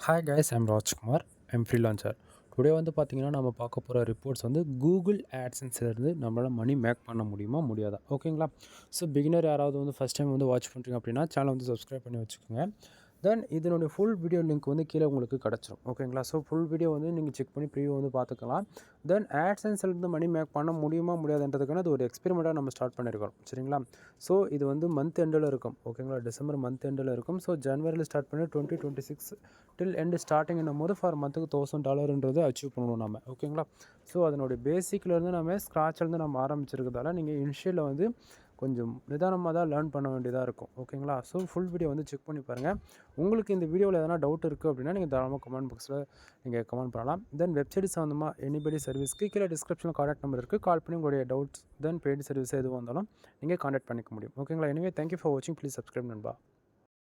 Hi guys, I'm Rajkumar. I'm freelancer. Today வந்து பார்த்தீங்கன்னா, நம்ம பார்க்க போகிற ரிப்போர்ட்ஸ் வந்து கூகுள் ஆட்சன்ஸ்லேருந்து நம்மளால் மணி மேக் பண்ண முடியுமா முடியாதா? ஓகேங்களா? ஸோ பிகினர் யாராவது வந்து ஃபஸ்ட் டைம் வந்து வாட்ச் பண்ணுறீங்க அப்படின்னா சேனல் வந்து சப்ஸ்கிரைப் பண்ணி வச்சுக்கோங்க. தென் இதனுடைய ஃபுல் வீடியோ லிங்க் வந்து கீழே உங்களுக்கு கிடச்சிரும். ஓகேங்களா? ஸோ ஃபுல் வீடியோ வந்து நீங்கள் செக் பண்ணி ப்ரிவியூ வந்து பார்த்துக்கலாம். தென் ஆட்சன்ஸ்லேருந்து மணி மேக் பண்ண முடியுமா முடியாதுன்றதுக்கான அது ஒரு எக்ஸ்பெரிமெண்ட்டாக நம்ம ஸ்டார்ட் பண்ணியிருக்கிறோம். சரிங்களா? ஸோ இது வந்து மந்த் எண்டில் இருக்கும். ஓகேங்களா? டிசம்பர் மந்த் எண்டில் இருக்கும். ஸோ ஜனவரியில் ஸ்டார்ட் பண்ணி 2026 டில் எண்டு ஸ்டார்டிங்கும் போது ஃபார் மந்த்துக்கு $1000 அச்சீவ் பண்ணணும் நம்ம. ஓகேங்களா? ஸோ அதனுடைய பேசிக்லேருந்து நம்ம ஸ்க்ராட்ச்லேருந்து நம்ம ஆரம்பிச்சிருக்கிறதால நீங்கள் இனிஷியலில் வந்து கொஞ்சம் நிதானமாக தான் லேர்ன் பண்ண வேண்டியதாக இருக்கும். ஓகேங்களா? ஸோ ஃபுல் வீடியோ வந்து செக் பண்ணி பாருங்கள். உங்களுக்கு இந்த வீடியோவில் எதனா டவுட் இருக்குது அப்படின்னா நீங்கள் தாராளமாக கமெண்ட் பாக்ஸில் நீங்கள் கமெண்ட் பண்ணலாம். தென் வெப்சைட் சம்மந்தமாக எனிபடி சர்வீஸ்க்கு கீழே டிஸ்கிரிப்ஷனில் கான்டாக்ட் நம்பர் இருக்குது. கால் பண்ணி உங்களுடைய டவுட்ஸ் தென் பெய்டு சர்வீஸ் எதுவாக இருந்தாலும் நீங்கள் கான்டாக்ட் பண்ணிக்க முடியும். ஓகேங்களா? எனவே தேங்க்யூ ஃபார் வாட்சிங். ப்ளீஸ் சப்ஸ்கிரைப் நண்பா.